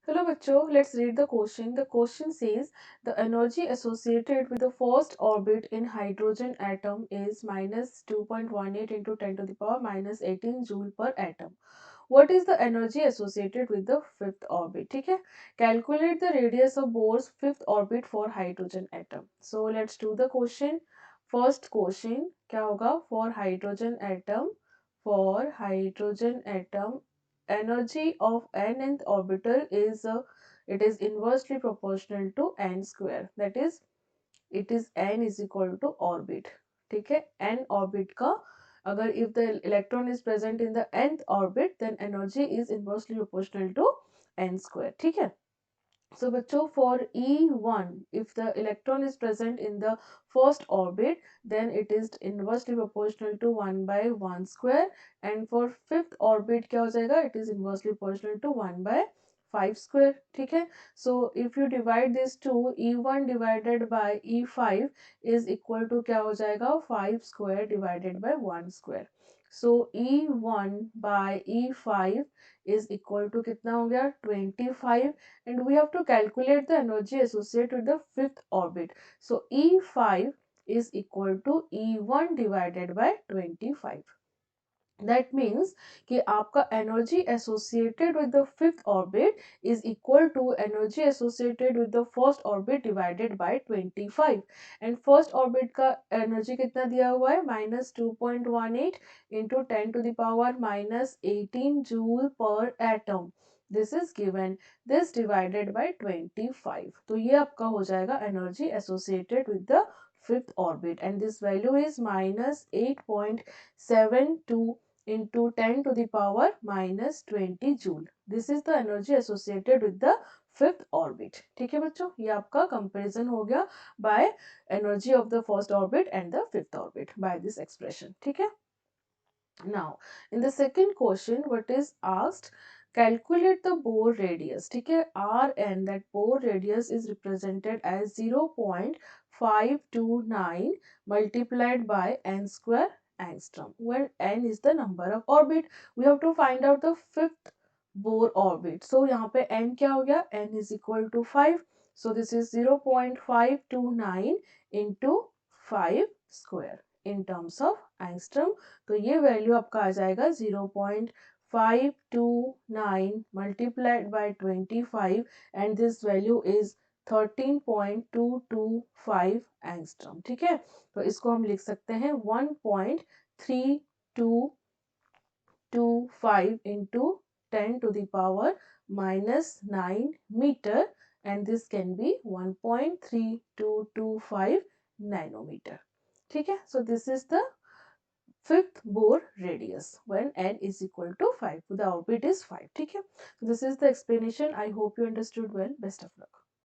Hello bachcho, let's read the question. The question says the energy associated with the first orbit in hydrogen atom is minus 2.18 into 10 to the power minus 18 joule per atom. What is the energy associated with the fifth orbit? ठीक है, calculate the radius of Bohr's fifth orbit for hydrogen atom. So let's do the question. First question क्या होगा? For hydrogen atom energy of nth orbital is it is inversely proportional to n square, that is it is n is equal to orbit. ठीक है, n orbit का अगर if the electron is present in the nth orbit then energy is inversely proportional to n square. ठीक है, so बच्चों for E1 if the electron is present in the first orbit then it is inversely proportional to 1 by 1 square, and for fifth orbit क्या हो जाएगा, it is inversely proportional to 1 by 5 square. ठीक है, so if you divide this to E1 divided by E5 is equal to क्या हो जाएगा, 5 square divided by 1 square. So E1 by E5 is equal to कितना हो गया, 25, and we have to calculate the energy associated with the fifth orbit. So E5 is equal to E1 divided by 25. That means कि आपका energy associated with the fifth orbit is equal to energy associated with the first orbit divided by 25, and first orbit का energy कितना दिया हुआ है, minus 2.18 into 10 to the power minus 18 joule per atom. This is given, this divided by 25. तो ये आपका हो जाएगा energy associated with the fifth orbit, and this value is minus 8.72 into 10 to the power minus 20 joule. This is the energy associated with the fifth orbit. ठीक है बच्चों, ये आपका comparison हो गया by energy of the first orbit and the fifth orbit by this expression. ठीक है. Now, in the second question, what is asked? Calculate the Bohr radius. ठीक है, Rn, that Bohr radius is represented as 0.529 multiplied by n square angstrom, where n is the number of orbit. We have to find out the fifth Bohr orbit. So यहाँ पे n क्या हो गया? n is equal to 5. So this is 0.529 into 5 square in terms of angstrom. तो ये value आपका आ जाएगा 0.529 multiplied by 25, and this value is 13.225 angstrom. ठीक है, तो इसको हम लिख सकते हैं 1.3225 into 10 to the power minus 9 meter, and this can be 1.3225 nanometer. ठीक है, so this is the fifth Bohr radius when n is equal to 5. The orbit is 5. ठीक है, so this is the explanation. I hope you understood well. Best of luck.